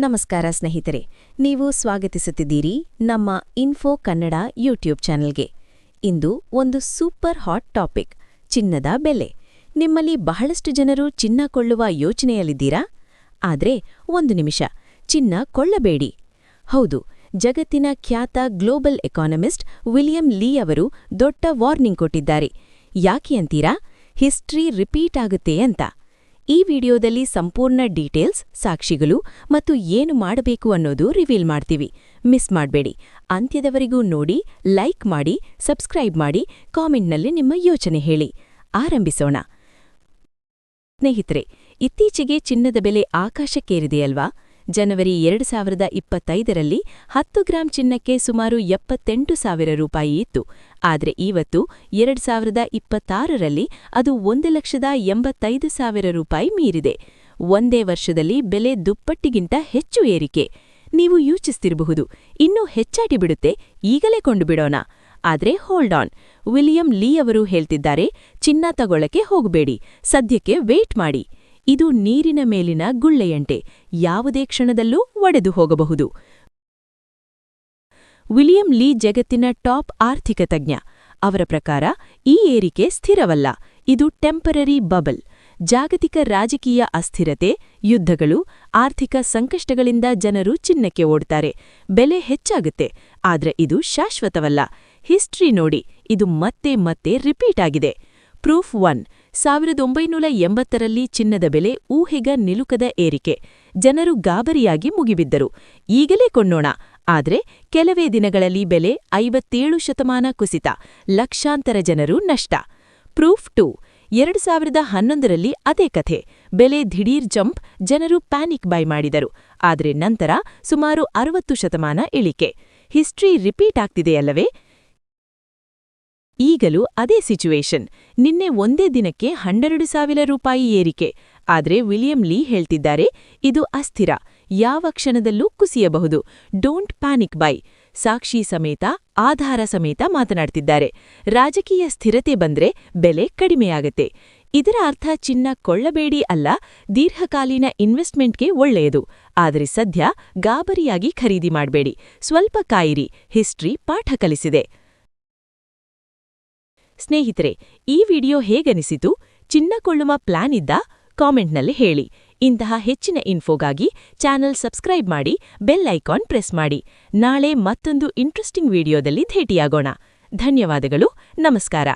ನಮಸ್ಕಾರ ಸ್ನೇಹಿತರೆ, ನೀವು ಸ್ವಾಗತಿಸುತ್ತಿದ್ದೀರಿ ನಮ್ಮ ಇನ್ಫೋ ಕನ್ನಡ ಯೂಟ್ಯೂಬ್ ಚಾನೆಲ್ಗೆ. ಇಂದು ಒಂದು ಸೂಪರ್ ಹಾಟ್ ಟಾಪಿಕ್, ಚಿನ್ನದ ಬೆಲೆ. ನಿಮ್ಮಲ್ಲಿ ಬಹಳಷ್ಟು ಜನರು ಚಿನ್ನ ಕೊಳ್ಳುವ ಯೋಚನೆಯಲ್ಲಿದ್ದೀರಾ? ಆದ್ರೆ ಒಂದು ನಿಮಿಷ, ಚಿನ್ನ ಕೊಳ್ಳಬೇಡಿ. ಹೌದು, ಜಗತ್ತಿನ ಖ್ಯಾತ ಗ್ಲೋಬಲ್ ಎಕಾನಮಿಸ್ಟ್ ವಿಲಿಯಂ ಲೀ ಅವರು ದೊಡ್ಡ ವಾರ್ನಿಂಗ್ ಕೊಟ್ಟಿದ್ದಾರೆ. ಯಾಕೆ ಅಂತೀರಾ? ಹಿಸ್ಟ್ರಿ ರಿಪೀಟ್ ಆಗುತ್ತೆ ಅಂತ. ಈ ವಿಡಿಯೋದಲ್ಲಿ ಸಂಪೂರ್ಣ ಡೀಟೇಲ್ಸ್, ಸಾಕ್ಷಿಗಳು ಮತ್ತು ಏನು ಮಾಡಬೇಕು ಅನ್ನೋದು ರಿವೀಲ್ ಮಾಡ್ತೀವಿ. ಮಿಸ್ ಮಾಡಬೇಡಿ. ಅಂತ್ಯದವರೆಗೂ ನೋಡಿ, ಲೈಕ್ ಮಾಡಿ, ಸಬ್ಸ್ಕ್ರೈಬ್ ಮಾಡಿ, ಕಾಮೆಂಟ್ನಲ್ಲಿ ನಿಮ್ಮ ಯೋಚನೆ ಹೇಳಿ. ಆರಂಭಿಸೋಣ. ಸ್ನೇಹಿತರೆ, ಇತ್ತೀಚೆಗೆ ಚಿನ್ನದ ಬೆಲೆ ಆಕಾಶಕ್ಕೇರಿದೆಯಲ್ವಾ? ಜನವರಿ 2025ರಲ್ಲಿ 10 ಗ್ರಾಂ ಚಿನ್ನಕ್ಕೆ ಸುಮಾರು 78,000 ರೂಪಾಯಿ ಇತ್ತು. ಆದರೆ ಇವತ್ತು 2026ರಲ್ಲಿ ಅದು 1,85,000 ರೂಪಾಯಿ ಮೀರಿದೆ. ಒಂದೇ ವರ್ಷದಲ್ಲಿ ಬೆಲೆ ದುಪ್ಪಟ್ಟಿಗಿಂತ ಹೆಚ್ಚು ಏರಿಕೆ. ನೀವು ಯೋಚಿಸ್ತಿರಬಹುದು, ಇನ್ನೂ ಹೆಚ್ಚಾಗಿ ಬಿಡುತ್ತೆ, ಈಗಲೇ ಕೊಂಡುಬಿಡೋಣ. ಆದ್ರೆ ಹೋಲ್ಡ್ ಆನ್. ವಿಲಿಯಂ ಲೀ ಅವರು ಹೇಳ್ತಿದ್ದಾರೆ, ಚಿನ್ನ ತಗೊಳ್ಳಕ್ಕೆ ಹೋಗಬೇಡಿ, ಸದ್ಯಕ್ಕೆ ವೇಟ್ ಮಾಡಿ. ಇದು ನೀರಿನ ಮೇಲಿನ ಗುಳ್ಳೆಯಂತೆ, ಯಾವುದೇ ಕ್ಷಣದಲ್ಲೂ ಒಡೆದು ಹೋಗಬಹುದು. ವಿಲಿಯಂ ಲೀ ಜಗತ್ತಿನ ಟಾಪ್ ಆರ್ಥಿಕ ತಜ್ಞ. ಅವರ ಪ್ರಕಾರ ಈ ಏರಿಕೆ ಸ್ಥಿರವಲ್ಲ, ಇದು ಟೆಂಪರರಿ ಬಬಲ್. ಜಾಗತಿಕ ರಾಜಕೀಯ ಅಸ್ಥಿರತೆ, ಯುದ್ಧಗಳು, ಆರ್ಥಿಕ ಸಂಕಷ್ಟಗಳಿಂದ ಜನರು ಚಿನ್ನಕ್ಕೆ ಓಡ್ತಾರೆ, ಬೆಲೆ ಹೆಚ್ಚಾಗುತ್ತೆ. ಆದ್ರೆ ಇದು ಶಾಶ್ವತವಲ್ಲ. ಹಿಸ್ಟ್ರಿ ನೋಡಿ, ಇದು ಮತ್ತೆ ಮತ್ತೆ ರಿಪೀಟ್ ಆಗಿದೆ. ಪ್ರೂಫ್ 1. 1980ರಲ್ಲಿ ಚಿನ್ನದ ಬೆಲೆ ಊಹೆಗ ನಿಲುಕದ ಏರಿಕೆ. ಜನರು ಗಾಬರಿಯಾಗಿ ಮುಗಿಬಿದ್ದರು, ಈಗಲೇ ಕೊಂಡೋಣ. ಆದ್ರೆ ಕೆಲವೇ ದಿನಗಳಲ್ಲಿ ಬೆಲೆ 57% ಕುಸಿತ, ಲಕ್ಷಾಂತರ ಜನರು ನಷ್ಟ. ಪ್ರೂಫ್ 2. 2011ರಲ್ಲಿ ಅದೇ ಕಥೆ. ಬೆಲೆ ದಿಢೀರ್ ಜಂಪ್, ಜನರು ಪ್ಯಾನಿಕ್ ಬೈ ಮಾಡಿದರು. ಆದ್ರೆ ನಂತರ ಸುಮಾರು 60% ಇಳಿಕೆ. ಹಿಸ್ಟ್ರಿ ರಿಪೀಟ್ ಆಗ್ತಿದೆಯಲ್ಲವೇ? ಈಗಲೂ ಅದೇ ಸಿಚುವೇಶನ್. ನಿನ್ನೆ ಒಂದೇ ದಿನಕ್ಕೆ 12,000 ರೂಪಾಯಿ ಏರಿಕೆ. ಆದ್ರೆ ವಿಲಿಯಂ ಲೀ ಹೇಳ್ತಿದ್ದಾರೆ, ಇದು ಅಸ್ಥಿರ, ಯಾವ ಕ್ಷಣದಲ್ಲೂ ಕುಸಿಯಬಹುದು. Don't panic bye. ಸಾಕ್ಷಿ ಸಮೇತ, ಆಧಾರ ಸಮೇತ ಮಾತನಾಡ್ತಿದ್ದಾರೆ. ರಾಜಕೀಯ ಸ್ಥಿರತೆ ಬಂದ್ರೆ ಬೆಲೆ ಕಡಿಮೆಯಾಗತ್ತೆ. ಇದರ ಅರ್ಥ ಚಿನ್ನ ಕೊಳ್ಳಬೇಡಿ ಅಲ್ಲ, ದೀರ್ಘಕಾಲೀನ ಇನ್ವೆಸ್ಟ್ಮೆಂಟ್ಗೆ ಒಳ್ಳೆಯದು. ಆದರೆ ಸದ್ಯ ಗಾಬರಿಯಾಗಿ ಖರೀದಿ ಮಾಡಬೇಡಿ, ಸ್ವಲ್ಪ ಕಾಯಿರಿ. ಹಿಸ್ಟ್ರಿ ಪಾಠ ಕಲಿಸಿದೆ. ಸ್ನೇಹಿತರೆ, ಈ ವಿಡಿಯೋ ಹೇಗನಿಸಿತು? ಚಿನ್ನ ಕೊಳ್ಳುವ ಪ್ಲಾನ್ ಇದ್ದ? ಕಾಮೆಂಟ್ನಲ್ಲಿ ಹೇಳಿ. ಇಂತಹ ಹೆಚ್ಚಿನ ಇನ್ಫೋಗಾಗಿ ಚಾನೆಲ್ ಸಬ್ಸ್ಕ್ರೈಬ್ ಮಾಡಿ, ಬೆಲ್ ಐಕಾನ್ ಪ್ರೆಸ್ ಮಾಡಿ. ನಾಳೆ ಮತ್ತೊಂದು ಇಂಟ್ರೆಸ್ಟಿಂಗ್ ವಿಡಿಯೋದಲ್ಲಿ ಭೇಟಿಯಾಗೋಣ. ಧನ್ಯವಾದಗಳು. ನಮಸ್ಕಾರ.